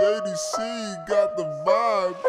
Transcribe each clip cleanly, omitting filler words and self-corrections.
JDC got the vibe.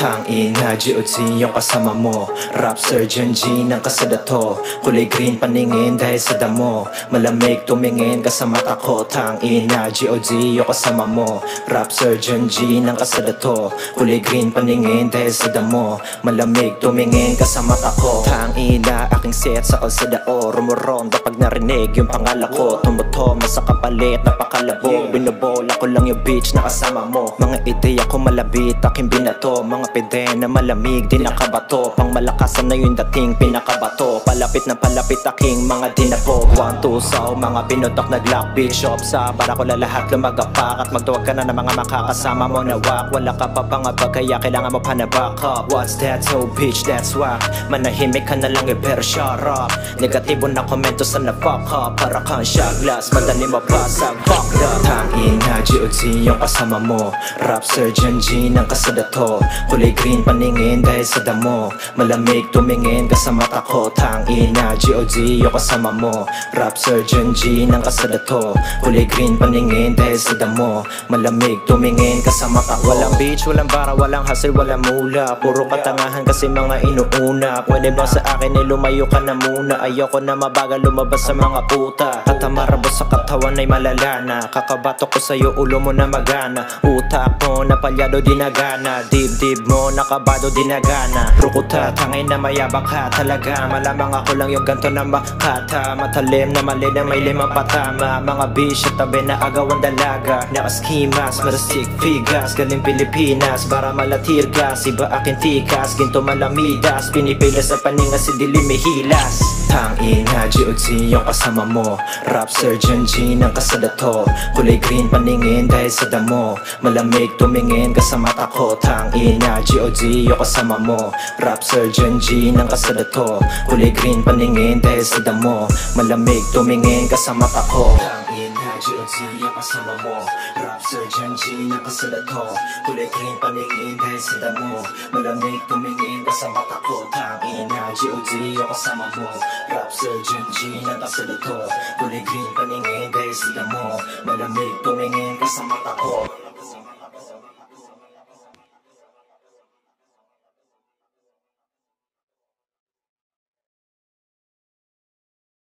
Tangina, GOT yung kasama mo. Rap Surgeon G ng kasada to. Kulay green paningin dahil sa damo. Malamig tumingin ka sa mata ko. Tangina, GOT yung kasama mo. Rap Surgeon G ng kasada to. Kulay green paningin dahil sa damo. Malamig tumingin ka sa mata ko. Tangina, aking set sa kalsada o. Rumuronda pag narinig yung pangalan ko. Tumuto, sa kapalit, napakalabo. Binobola ko lang yung bitch na kasama mo. Mga ideya ko malabit, aking binato. Mga pide na malamig, di nakabato. Pang malakasan na yung dating pinakabato. Palapit na palapit aking mga dinapog. 1-2 sa mga pinutok nag-lock bishop sa para ko lahat lumagapak. At magtuwag ka na ng mga makakasama mo na wak. Wala ka pa pangabag kaya kailangan mo pa na back up. What's that? So bitch, that's whack. Manahimik ka na lang pero shut up. Negatibo na komento sa na-fuck up. Para kang shot glass, madali mabasag. Fuck up. Tangina, GOT yung kasama mo. Rap Surgeon G ng kasada to. Kulay green paningin dahil sa damo. Malamig tumingin ka sa mata ko. Tangina, GOT yung kasama mo. Rap Surgeon G ng kasada to. Kulay green paningin dahil sa damo. Malamig tumingin ka sa mata ko. Walang bitch, walang bara, walang hustle, walang mula. Puro katangahan kasi mga inuuna. Pwede ba sa akin ay lumayo ka na muna? Ayoko na mabagal lumabas sa mga puta. At ang marabos sa katawan ay malala na. Kakabato ko sa'yo, ulo mo na magana. Utak mo napalyado dinagana. Dibdib mo nakabado dinagana. Rukuta, tangay na mayabang ka talaga. Malamang ako lang yung ganto na makata. Matalim na mali na may limang patama. Mga bisyo tabi na agawang dalaga. Nakaskimas, marastik figas. Galing Pilipinas, para malatirgas. Iba akin tikas, ginto malamidas. Pinipilas sa paninga si dilim may hilas. Tangina, GOT yung kasama mo. Rap Surgeon G ng kasada to. Kulay green paningin dahil sa damo. Malamig tumingin ka sa mata ko. Tangina, GOT yung kasama mo. Rap Surgeon G ng kasada to. Kulay green paningin dahil sa damo. Malamig tumingin ka sa mata ko. Tangina, GOT yung kasama mo. Rap Surgeon G ng kasada to. Kulay green paningin dahil sa damo. Malamig tumingin ka sa mata ko. Tangina, GOT yung kasama mo. Rap Surgeon G ng kasada to. Kulay green paningin dahil sa damo. Malamig tumingin ka sa mata ko.